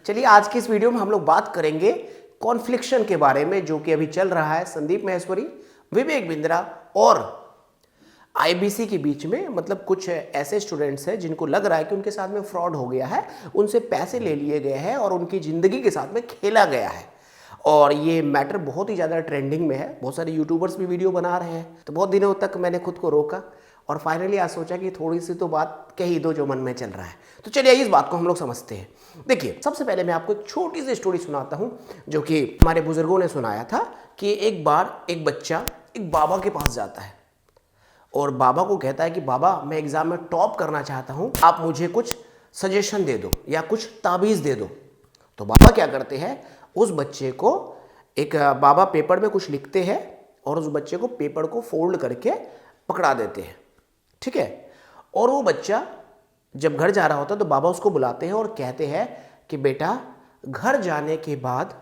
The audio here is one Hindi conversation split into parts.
चलिए आज की इस वीडियो में हम लोग बात करेंगे कॉन्फ्लिक्शन के बारे में, जो कि अभी चल रहा है संदीप माहेश्वरी, विवेक बिंद्रा और आईबीसी के बीच में। मतलब कुछ ऐसे स्टूडेंट्स हैं जिनको लग रहा है कि उनके साथ में फ्रॉड हो गया है, उनसे पैसे ले लिए गए हैं और उनकी ज़िंदगी के साथ में खेला गया है। और ये मैटर बहुत ही ज़्यादा ट्रेंडिंग में है, बहुत सारे यूट्यूबर्स भी वीडियो बना रहे हैं। तो बहुत दिनों तक मैंने खुद को रोका और फाइनली आज सोचा कि थोड़ी सी तो बात कह ही दो जो मन में चल रहा है। तो चलिए इस बात को हम लोग समझते हैं। देखिए, सबसे पहले मैं आपको एक छोटी सी स्टोरी सुनाता हूँ जो कि हमारे बुजुर्गों ने सुनाया था कि एक बार एक बच्चा एक बाबा के पास जाता है और बाबा को कहता है कि बाबा, मैं एग्ज़ाम में टॉप करना चाहता हूँ, आप मुझे कुछ सजेशन दे दो या कुछ ताबीज़ दे दो। तो बाबा क्या करते हैं, उस बच्चे को एक बाबा पेपर में कुछ लिखते हैं और उस बच्चे को पेपर को फोल्ड करके पकड़ा देते हैं, ठीक है। और वो बच्चा जब घर जा रहा होता है तो बाबा उसको बुलाते हैं और कहते हैं कि बेटा, घर जाने के बाद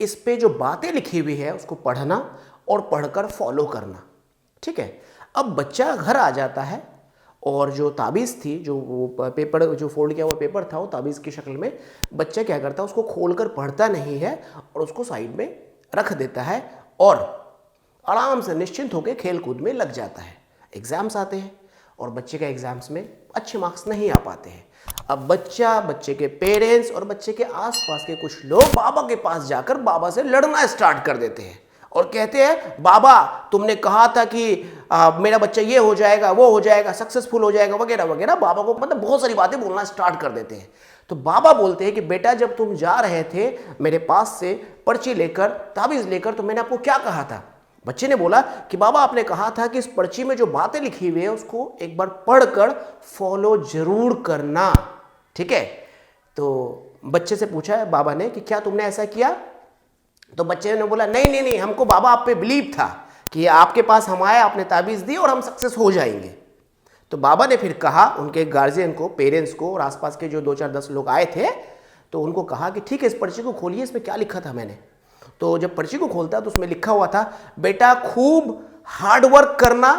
इस पे जो बातें लिखी हुई है उसको पढ़ना और पढ़कर फॉलो करना, ठीक है। अब बच्चा घर आ जाता है और जो ताबीज़ थी, जो वो पेपर जो फोल्ड किया हुआ पेपर था, वो ताबीज़ की शक्ल में, बच्चा क्या करता है, उसको खोलकर पढ़ता नहीं है और उसको साइड में रख देता है और आराम से निश्चिंत होकर खेल कूद में लग जाता है। एग्ज़ाम्स आते हैं और बच्चे का एग्ज़ाम्स में अच्छे मार्क्स नहीं आ पाते हैं। अब बच्चा, बच्चे के पेरेंट्स और बच्चे के आसपास के कुछ लोग बाबा के पास जाकर बाबा से लड़ना स्टार्ट कर देते हैं और कहते हैं, बाबा तुमने कहा था कि मेरा बच्चा ये हो जाएगा, वो हो जाएगा, सक्सेसफुल हो जाएगा, वगैरह वगैरह। बाबा को मतलब बहुत सारी बातें बोलना स्टार्ट कर देते हैं। तो बाबा बोलते हैं कि बेटा, जब तुम जा रहे थे मेरे पास से पर्ची लेकर, ताबीज़ लेकर, तो मैंने आपको क्या कहा था? बच्चे ने बोला कि बाबा, आपने कहा था कि इस पर्ची में जो बातें लिखी हुई है उसको एक बार पढ़कर फॉलो जरूर करना, ठीक है। तो बच्चे से पूछा है बाबा ने कि क्या तुमने ऐसा किया? तो बच्चे ने बोला, नहीं नहीं नहीं, हमको बाबा आप पे बिलीव था कि आपके पास हम आए, आपने ताबीज़ दी और हम सक्सेस हो जाएंगे। तो बाबा ने फिर कहा उनके गार्जियन को, पेरेंट्स को और आसपास के जो 2-4-10 लोग आए थे, तो उनको कहा कि ठीक है, इस पर्ची को खोलिए, इसमें क्या लिखा था मैंने। तो जब पर्ची को खोलता तो उसमें लिखा हुआ था, बेटा खूब हार्ड वर्क करना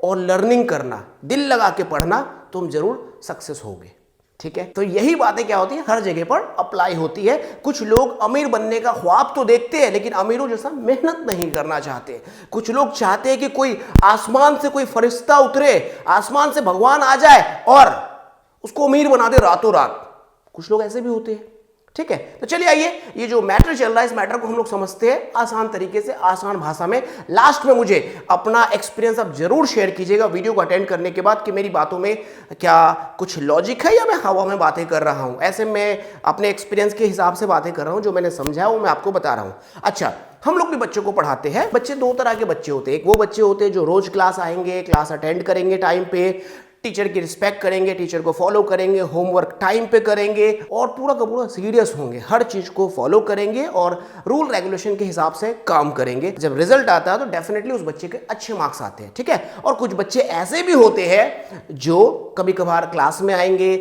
और लर्निंग करना, दिल लगा के पढ़ना, तुम जरूर सक्सेस होगे, ठीक है। तो यही बातें क्या होती है, हर जगह पर अप्लाई होती है। कुछ लोग अमीर बनने का ख्वाब तो देखते हैं लेकिन अमीरों जैसा मेहनत नहीं करना चाहते। कुछ लोग चाहते हैं कि कोई आसमान से कोई फरिश्ता उतरे, आसमान से भगवान आ जाए और उसको अमीर बना दे रातों रात। कुछ लोग ऐसे भी होते हैं, ठीक है। तो चलिए आइए, ये जो मैटर चल रहा है इस मैटर को हम लोग समझते हैं आसान तरीके से, आसान भाषा में। लास्ट में मुझे अपना एक्सपीरियंस आप जरूर शेयर कीजिएगा वीडियो को अटेंड करने के बाद कि मेरी बातों में क्या कुछ लॉजिक है या मैं हवा में बातें कर रहा हूं। ऐसे मैं अपने एक्सपीरियंस के हिसाब से बातें कर रहा हूं, जो मैंने समझा वो मैं आपको बता रहा हूं। अच्छा, हम लोग भी बच्चों को पढ़ाते हैं। बच्चे दो तरह के बच्चे होते हैं। एक वो बच्चे होते हैं जो रोज क्लास आएंगे, क्लास अटेंड करेंगे टाइम पे, टीचर की रिस्पेक्ट करेंगे, टीचर को फॉलो करेंगे, होमवर्क टाइम पे करेंगे और पूरा का पूरा सीरियस होंगे, हर चीज को फॉलो करेंगे और रूल रेगुलेशन के हिसाब से काम करेंगे। जब रिजल्ट आता है तो डेफिनेटली उस बच्चे के अच्छे मार्क्स आते हैं, ठीक है। और कुछ बच्चे ऐसे भी होते हैं जो कभी कभार क्लास में आएंगे,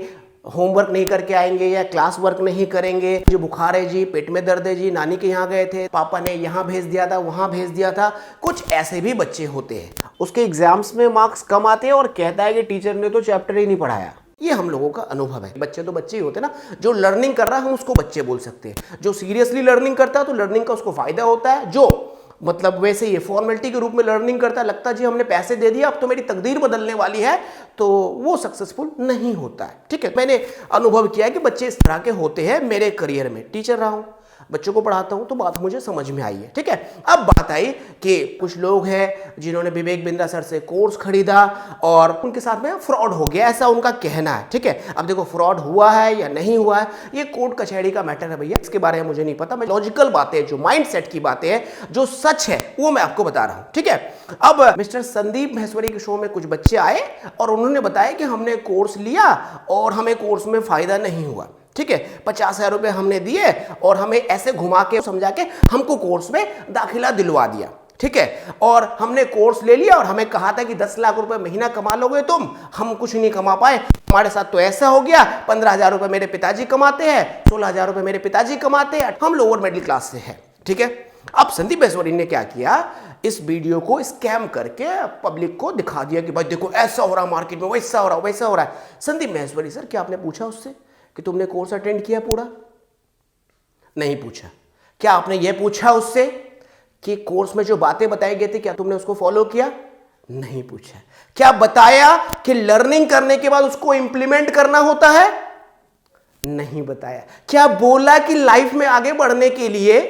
होमवर्क नहीं करके आएंगे या क्लास वर्क नहीं करेंगे, जो बुखार है जी, पेट में दर्द है जी, नानी के यहाँ गए थे, पापा ने यहाँ भेज दिया था, वहाँ भेज दिया था। कुछ ऐसे भी बच्चे होते हैं, उसके एग्जाम्स में मार्क्स कम आते हैं और कहता है कि टीचर ने तो चैप्टर ही नहीं पढ़ाया। ये हम लोगों का अनुभव है। बच्चे तो बच्चे ही होते हैं ना। जो लर्निंग कर रहा है हम उसको बच्चे बोल सकते हैं। जो सीरियसली लर्निंग करता है तो लर्निंग का उसको फायदा होता है। जो मतलब वैसे ये फॉर्मेलिटी के रूप में लर्निंग करता है, लगता है जी हमने पैसे दे दिया अब तो मेरी तकदीर बदलने वाली है, तो वो सक्सेसफुल नहीं होता है, ठीक है। मैंने अनुभव किया है कि बच्चे इस तरह के होते हैं। मेरे करियर में टीचर रहा हूं, बच्चों को पढ़ाता हूं, तो बात मुझे समझ में आई है, ठीक है। अब बात आई कि कुछ लोग हैं जिन्होंने विवेक बिंद्रा सर से कोर्स खरीदा और उनके साथ में फ्रॉड हो गया, ऐसा उनका कहना है, ठीक है। अब देखो, फ्रॉड हुआ है या नहीं हुआ है ये कोर्ट कचहरी का मैटर है भैया, इसके बारे में मुझे नहीं पता। मैं लॉजिकल बातें, जो माइंड सेट की बातें हैं, जो सच है वो मैं आपको बता रहा हूं, ठीक है। अब मिस्टर संदीप माहेश्वरी के शो में कुछ बच्चे आए और उन्होंने बताया कि हमने कोर्स लिया और हमें कोर्स में फायदा नहीं हुआ, ठीक है। 50,000 रुपए हमने दिए और हमें ऐसे घुमा के समझा के हमको कोर्स में दाखिला दिलवा दिया, ठीक है। और हमने कोर्स ले लिया और हमें कहा था कि 10 लाख रुपए महीना कमा लोगे तुम, हम कुछ नहीं कमा पाए। हमारे साथ तो ऐसा हो गया, 15,000 रुपए मेरे पिताजी कमाते हैं, 16,000 रुपए मेरे पिताजी कमाते हैं, हम लोअर मिडिल क्लास से हैं, ठीक है। अब संदीप माहेश्वरी ने क्या किया, इस वीडियो को स्कैम करके पब्लिक को दिखा दिया कि भाई देखो ऐसा हो रहा है मार्केट में, वैसा हो रहा है, वैसा हो रहा है। संदीप माहेश्वरी सर, क्या आपने पूछा उससे कि तुमने कोर्स अटेंड किया पूरा? नहीं पूछा। क्या आपने यह पूछा उससे कि कोर्स में जो बातें बताई गई थी क्या तुमने उसको फॉलो किया? नहीं पूछा। क्या बताया कि लर्निंग करने के बाद उसको इंप्लीमेंट करना होता है? नहीं बताया। क्या बोला कि लाइफ में आगे बढ़ने के लिए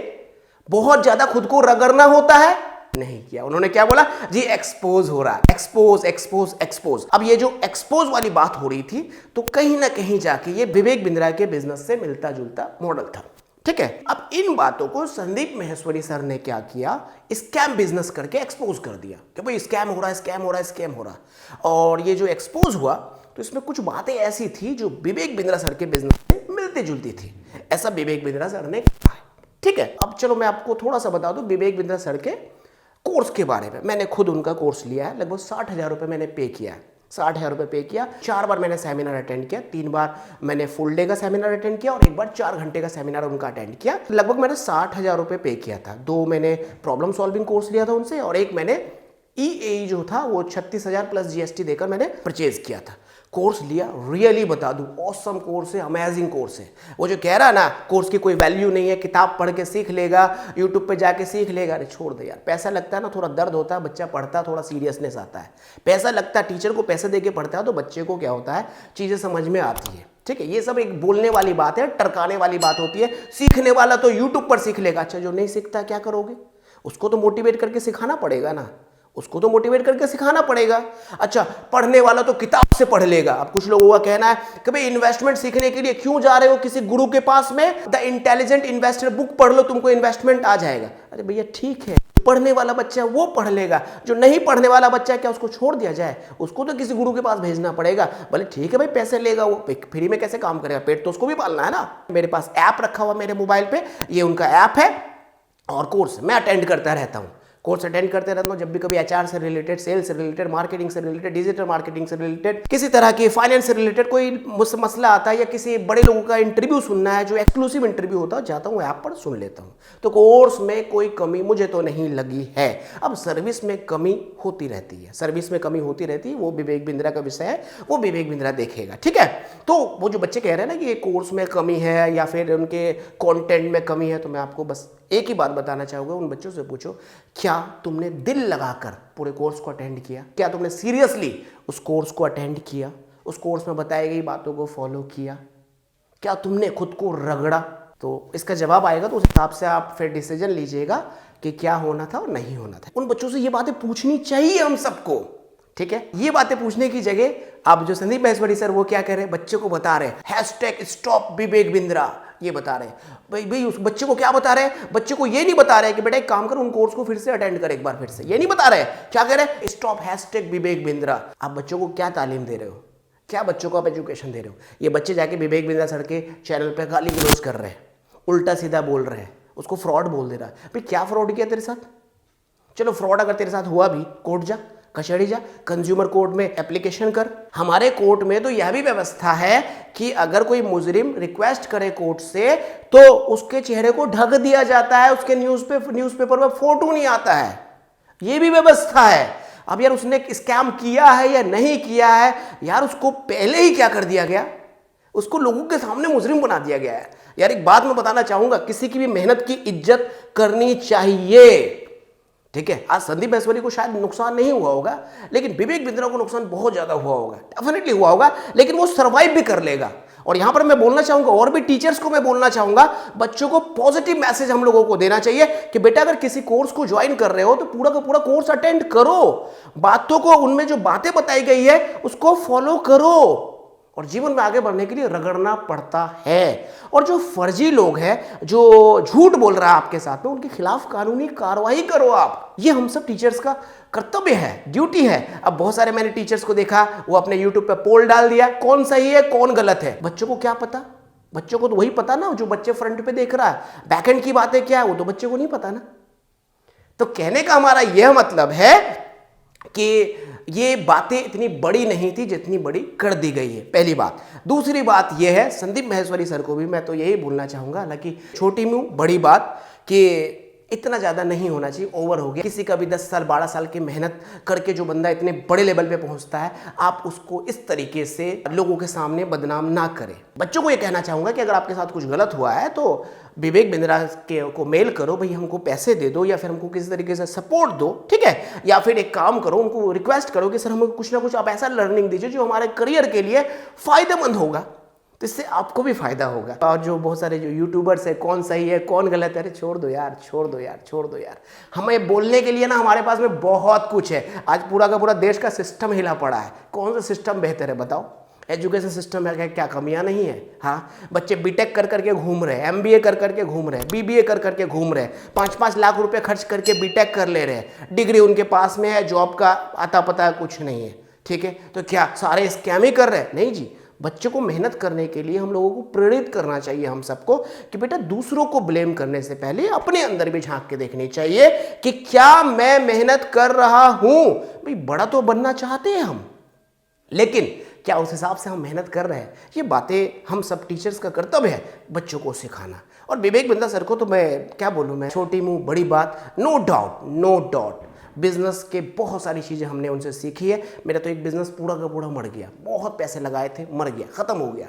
बहुत ज्यादा खुद को रगड़ना होता है? नहीं किया। उन्होंने क्या बोला जी, एक्सपोज हो रहा है, एक्सपोज एक्सपोज एक्सपोज। अब ये जो एक्सपोज वाली बात हो रही थी तो कहीं ना कहीं जाके ये विवेक बिंद्रा के बिजनेस से मिलता जुलता मॉडल था। ठीक है, अब इन बातों को संदीप माहेश्वरी सर ने क्या किया, स्कैम बिजनेस करके एक्सपोज कर दिया कि भाई स्कैम हो रहा है, स्कैम हो रहा है, स्कैम हो रहा है। और ये जो एक्सपोज हुआ तो इसमें कुछ बातें ऐसी थी जो विवेक बिंद्रा सर के बिजनेस से मिलती जुलती थी, ऐसा विवेक बिंद्रा सर ने कहा है। ठीक है, अब चलो मैं आपको थोड़ा सा बता दूं विवेक बिंद्रा सर के कोर्स के बारे में। मैंने खुद उनका कोर्स लिया है, लगभग 60,000 रुपये मैंने पे किया है, 60,000 रुपये पे किया। 4 बार मैंने सेमिनार अटेंड किया, 3 बार मैंने फुल डे का सेमिनार अटेंड किया और 1 बार 4 घंटे का सेमिनार उनका अटेंड किया। लगभग मैंने 60,000 रुपये पे किया था। 2 मैंने प्रॉब्लम सॉल्विंग कोर्स लिया था उनसे और 1 मैंने EAE जो था वो 36,000 प्लस GST देकर मैंने परचेज किया था। कोर्स लिया, रियली बता दूं ऑसम कोर्स है, अमेजिंग कोर्स है। वो जो कह रहा ना कोर्स की कोई वैल्यू नहीं है, किताब पढ़ के सीख लेगा, यूट्यूब पे जाके सीख लेगा, अरे छोड़ दे यार। पैसा लगता है ना, थोड़ा दर्द होता है, बच्चा पढ़ता है, थोड़ा सीरियसनेस आता है। पैसा लगता है, टीचर को पैसे दे के पढ़ता है तो बच्चे को क्या होता है, चीज़ें समझ में आती है। ठीक है, ये सब एक बोलने वाली बात है, टरकाने वाली बात होती है। सीखने वाला तो यूट्यूब पर सीख लेगा, अच्छा जो नहीं सीखता क्या करोगे? उसको तो मोटिवेट करके सिखाना पड़ेगा ना, उसको तो मोटिवेट करके सिखाना पड़ेगा। अच्छा, पढ़ने वाला तो किताब से पढ़ लेगा। अब कुछ लोगों का कहना है कि भाई इन्वेस्टमेंट सीखने के लिए क्यों जा रहे हो किसी गुरु के पास में, द इंटेलिजेंट इन्वेस्टर बुक पढ़ लो, तुमको इन्वेस्टमेंट आ जाएगा। अरे भैया ठीक है, पढ़ने वाला बच्चा वो पढ़ लेगा, जो नहीं पढ़ने वाला बच्चा क्या उसको छोड़ दिया जाए? उसको तो किसी गुरु के पास भेजना पड़ेगा। भले ठीक है भाई पैसे लेगा, वो फ्री में कैसे काम करेगा, पेट तो उसको भी पालना है ना। मेरे पास ऐप रखा हुआ मेरे मोबाइल पे, ये उनका ऐप है और कोर्स मैं अटेंड करता रहता हूँ। कोर्स अटेंड करते रहता हूँ जब भी कभी HR से रिलेटेड, सेल्स से रिलेटेड, मार्केटिंग से रिलेटेड, डिजिटल मार्केटिंग से रिलेटेड, किसी तरह की फाइनेंस से रिलेटेड कोई मसला आता है या किसी बड़े लोगों का इंटरव्यू सुनना है जो एक्सक्लूसिव इंटरव्यू होता है, जाता हूँ ऐप पर सुन लेता हूँ। तो कोर्स में कोई कमी मुझे तो नहीं लगी है। अब सर्विस में कमी होती रहती है, सर्विस में कमी होती रहती है, वो विवेक बिंद्रा का विषय है, वो विवेक बिंद्रा देखेगा। ठीक है, तो वो जो बच्चे कह रहे हैं ना कि ये कोर्स में कमी है या फिर उनके कॉन्टेंट में कमी है, तो मैं आपको बस एक ही बात बताना चाहूँगा, उन बच्चों से पूछो क्या तुमने दिल लगाकर पूरे कोर्स को अटेंड किया? क्या तुमने सीरियसली उस कोर्स को अटेंड किया? उस कोर्स में बताई गई बातों को फॉलो किया? क्या तुमने खुद को रगड़ा? तो इसका जवाब आएगा तो उस हिसाब से आप फिर डिसीजन लीजिएगा कि क्या होना था और नहीं होना था। उन बच्चों से ये बातें पूछनी चाहिए हम सबको। ठीक है, ये बातें पूछने की जगह अब जो संदीप माहेश्वरी सर वो क्या कह रहे हैं, बच्चे को बता रहे हैं #स्टॉप विवेक बिंद्रा, ये बता रहे हैं। भाई उस बच्चे को क्या बता रहे हैं? बच्चे को ये नहीं बता रहे कि बेटा एक काम कर उन कोर्स को फिर से अटेंड कर एक बार फिर से, ये नहीं बता रहे। क्या कह रहे हैं? स्टॉप #विवेक बिंद्रा। आप बच्चों को क्या तालीम दे रहे हो, क्या बच्चों को आप एजुकेशन दे रहे हो? ये बच्चे जाके विवेक बिंद्रा सर के चैनल पर गाली गलौज कर रहे हैं, उल्टा सीधा बोल रहे हैं, उसको फ्रॉड बोल दे रहा है। भाई क्या फ्रॉड किया तेरे साथ? चलो फ्रॉड अगर तेरे साथ हुआ भी, कोर्ट जा, कचहरी जा, कंज्यूमर कोर्ट में एप्लीकेशन कर। हमारे कोर्ट में तो यह भी व्यवस्था है कि अगर कोई मुजरिम रिक्वेस्ट करे कोर्ट से तो उसके चेहरे को ढक दिया जाता है, उसके न्यूज़पेपर में फोटो नहीं आता है, यह भी व्यवस्था है। अब यार उसने स्कैम किया है या नहीं किया है, यार उसको पहले ही क्या कर दिया गया, उसको लोगों के सामने मुजरिम बना दिया गया है। यार एक बात मैं बताना चाहूंगा, किसी की भी मेहनत की इज्जत करनी चाहिए। ठीक है, आज संदीप माहेश्वरी को शायद नुकसान नहीं हुआ होगा, लेकिन विवेक बिंद्रा को नुकसान बहुत ज्यादा हुआ होगा, डेफिनेटली हुआ होगा, लेकिन वो सर्वाइव भी कर लेगा। और यहां पर मैं बोलना चाहूंगा, और भी टीचर्स को मैं बोलना चाहूंगा, बच्चों को पॉजिटिव मैसेज हम लोगों को देना चाहिए कि बेटा अगर किसी कोर्स को ज्वाइन कर रहे हो तो पूरा का पूरा कोर्स अटेंड करो, बातों को, उनमें जो बातें बताई गई है उसको फॉलो करो। और जीवन में आगे बढ़ने के लिए रगड़ना पड़ता है। और जो फर्जी लोग हैं, जो झूठ बोल रहा है आपके साथ में, उनके खिलाफ कानूनी कार्रवाई करो आप। ये हम सब टीचर्स का कर्तव्य है, ड्यूटी है। अब बहुत सारे मैंने टीचर्स को देखा, वो अपने यूट्यूब पे पोल डाल दिया, कौन सही है कौन गलत है। बच्चों को क्या पता? बच्चों को तो वही पता ना जो बच्चे फ्रंट पे देख रहा है, बैकएंड की बातें क्या है वो तो बच्चे को नहीं पता ना। तो कहने का हमारा यह मतलब है कि ये बातें इतनी बड़ी नहीं थी जितनी बड़ी कर दी गई है, पहली बात। दूसरी बात यह है, संदीप माहेश्वरी सर को भी मैं तो यही बोलना चाहूंगा, हालांकि छोटी मुंह बड़ी बात, कि इतना ज़्यादा नहीं होना चाहिए, ओवर हो गया। किसी का भी 10 साल 12 साल की मेहनत करके जो बंदा इतने बड़े लेवल पे पहुंचता है, आप उसको इस तरीके से लोगों के सामने बदनाम ना करें। बच्चों को ये कहना चाहूँगा कि अगर आपके साथ कुछ गलत हुआ है तो विवेक बिंद्रा को मेल करो, भाई हमको पैसे दे दो या फिर हमको किसी तरीके से सपोर्ट दो, ठीक है। या फिर एक काम करो, उनको रिक्वेस्ट करो कि सर हमको कुछ ना कुछ आप ऐसा लर्निंग दीजिए जो हमारे करियर के लिए फ़ायदेमंद होगा, तो इससे आपको भी फायदा होगा। और जो बहुत सारे जो यूट्यूबर्स है, कौन सही है कौन गलत है, अरे छोड़ दो यार, छोड़ दो यार, छोड़ दो यार। हमें बोलने के लिए ना हमारे पास में बहुत कुछ है। आज पूरा का पूरा देश का सिस्टम हिला पड़ा है, कौन सा सिस्टम बेहतर है बताओ? एजुकेशन सिस्टम है, क्या कमियां नहीं है? हाँ, बच्चे बीटेक कर करके घूम रहे हैं, एमबीए कर करके घूम रहे हैं, बीबीए कर करके घूम रहे हैं, 5-5 लाख रुपए खर्च करके बीटेक कर ले रहे हैं, डिग्री उनके पास में है, जॉब का आता पता कुछ नहीं है, ठीक है। तो क्या सारे स्कैम ही कर रहे हैं? नहीं जी, बच्चों को मेहनत करने के लिए हम लोगों को प्रेरित करना चाहिए, हम सबको, कि बेटा दूसरों को ब्लेम करने से पहले अपने अंदर भी झांक के देखनी चाहिए कि क्या मैं मेहनत कर रहा हूं। भाई बड़ा तो बनना चाहते हैं हम, लेकिन क्या उस हिसाब से हम मेहनत कर रहे हैं? ये बातें हम सब टीचर्स का कर्तव्य है बच्चों को सिखाना। और विवेक बिंद्रा सर को तो मैं क्या बोलूँ, मैं छोटी मुंह बड़ी बात, no doubt, no doubt. Business के बहुत सारी चीज़ें हमने उनसे सीखी है। मेरा तो एक बिजनेस पूरा का पूरा मर गया, बहुत पैसे लगाए थे, मर गया, ख़त्म हो गया।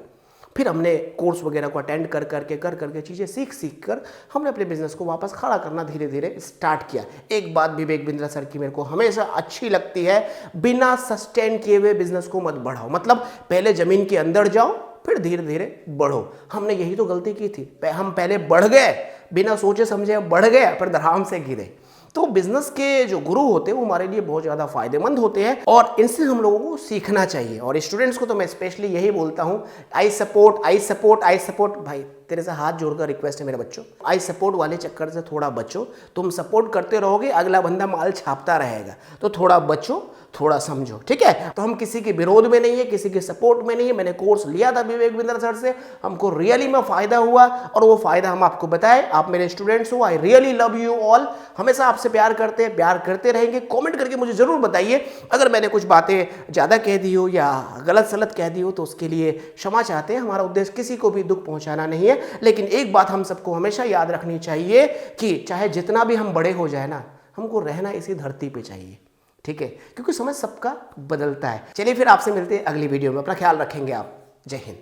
फिर हमने कोर्स वगैरह को अटेंड कर करके चीज़ें सीख कर हमने अपने बिजनेस को वापस खड़ा करना धीरे धीरे स्टार्ट किया। एक बात विवेक बिंद्रा सर की मेरे को हमेशा अच्छी लगती है, बिना सस्टेन किए हुए बिजनेस को मत बढ़ाओ। मतलब पहले ज़मीन के अंदर जाओ, फिर धीरे धीरे बढ़ो। हमने यही तो गलती की थी, हम पहले बढ़ गए, बिना सोचे समझे बढ़ गए, फिर धड़ाम से गिरे। तो बिजनेस के जो गुरु होते हैं वो हमारे लिए बहुत ज़्यादा फायदेमंद होते हैं और इनसे हम लोगों को सीखना चाहिए। और स्टूडेंट्स को तो मैं स्पेशली यही बोलता हूँ, I support, I support, I support. भाई तेरे से हाथ जोड़कर रिक्वेस्ट है मेरे बच्चों, आई सपोर्ट वाले चक्कर से थोड़ा बचो। तुम सपोर्ट करते रहोगे, अगला बंदा माल छापता रहेगा, तो थोड़ा बचो, थोड़ा समझो, ठीक है। तो हम किसी के विरोध में नहीं है, किसी के सपोर्ट में नहीं है। मैंने कोर्स लिया था विवेक बिंद्रा सर से, हमको रियली में फ़ायदा हुआ और वो फ़ायदा हम आपको बताए। आप मेरे स्टूडेंट्स हो, I really love you all. हमेशा आपसे प्यार करते हैं, प्यार करते रहेंगे। कमेंट करके मुझे ज़रूर बताइए अगर मैंने कुछ बातें ज़्यादा कह दी हो या गलत सलत कह दी हो, तो उसके लिए क्षमा चाहते हैं। हमारा उद्देश्य किसी को भी दुख पहुँचाना नहीं है, लेकिन एक बात हम सबको हमेशा याद रखनी चाहिए कि चाहे जितना भी हम बड़े हो जाए ना, हमको रहना इसी धरती पे चाहिए, ठीक है, क्योंकि समय सबका बदलता है। चलिए फिर आपसे मिलते हैं अगली वीडियो में। अपना ख्याल रखेंगे आप। जय हिंद।